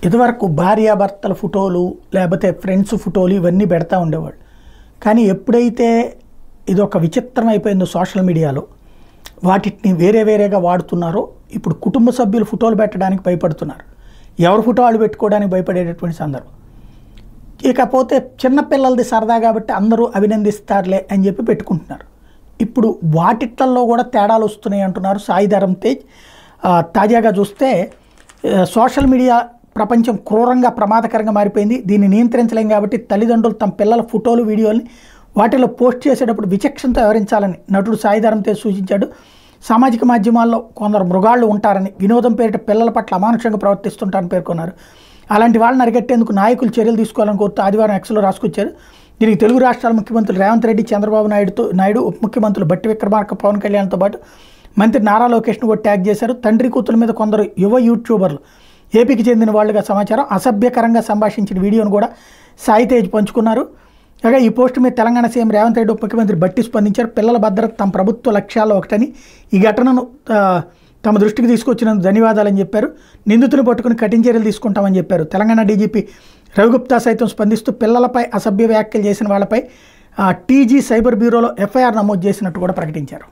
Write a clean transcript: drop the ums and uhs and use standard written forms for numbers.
ఇదివరకు భార్యాభర్తల ఫోటోలు లేకపోతే ఫ్రెండ్స్ ఫోటోలు ఇవన్నీ పెడతా ఉండేవాళ్ళు. కానీ ఎప్పుడైతే ఇది ఒక విచిత్రం అయిపోయిందో సోషల్ మీడియాలో వాటిని వేరే వేరేగా వాడుతున్నారో ఇప్పుడు కుటుంబ సభ్యులు ఫోటోలు పెట్టడానికి భయపడుతున్నారు. ఎవరి ఫోటో వాళ్ళు పెట్టుకోవడానికి భయపడేటటువంటి సందర్భం. ఇకపోతే చిన్నపిల్లలది సరదా కాబట్టి అందరూ అభినందిస్తారులే అని చెప్పి పెట్టుకుంటున్నారు. ఇప్పుడు వాటిట్లలో కూడా తేడాలు వస్తున్నాయి అంటున్నారు సాయిధరమ్ తేజ్. తాజాగా చూస్తే సోషల్ మీడియా ప్రపంచం క్రూరంగా ప్రమాదకరంగా మారిపోయింది. దీన్ని నియంత్రించలేం కాబట్టి తల్లిదండ్రులు తమ పిల్లల ఫోటోలు వీడియోల్ని వాటిలో పోస్ట్ చేసేటప్పుడు విచక్షణతో వ్యవహరించాలని నటుడు సాయిధరమ్ తేజ్ సూచించాడు. సామాజిక మాధ్యమాల్లో కొందరు మృగాళ్ళు ఉంటారని, వినోదం పేరిట పిల్లల పట్ల అమానుషంగా ప్రవర్తిస్తుంటారని పేర్కొన్నారు. అలాంటి వాళ్ళని అరికట్టేందుకు నాయకులు చర్యలు తీసుకోవాలని కోరుతూ ఆదివారం ఎక్స్లో రాసుకొచ్చారు. దీనికి తెలుగు రాష్ట్రాల ముఖ్యమంత్రులు రేవంత్ రెడ్డి, చంద్రబాబు నాయుడు, ఉప ముఖ్యమంత్రులు బట్టి విక్రమార్క, పవన్ కళ్యాణ్తో పాటు మంత్రి నారా లోకేష్ను కూడా ట్యాగ్ చేశారు. తండ్రి కూతుల మీద కొందరు యువ యూట్యూబర్లు ఏపీకి చెందిన వాళ్ళుగా సమాచారం అసభ్యకరంగా సంభాషించిన వీడియోను కూడా సాయి తేజ్ పంచుకున్నారు. కాగా ఈ పోస్టు మీద తెలంగాణ సీఎం రేవంత్ రెడ్డి, ఉప ముఖ్యమంత్రి బట్టి స్పందించారు. పిల్లల భద్రత తమ ప్రభుత్వ లక్ష్యాల్లో ఒకటని, ఈ ఘటనను తమ దృష్టికి తీసుకొచ్చినందుకు ధన్యవాదాలని చెప్పారు. నిందితులు పట్టుకుని కఠిన చర్యలు తీసుకుంటామని చెప్పారు. తెలంగాణ డీజీపీ రవిగుప్తా సైతం స్పందిస్తూ పిల్లలపై అసభ్య వ్యాఖ్యలు చేసిన వాళ్ళపై టీజీ సైబర్ బ్యూరోలో ఎఫ్ఐఆర్ నమోదు చేసినట్టు కూడా ప్రకటించారు.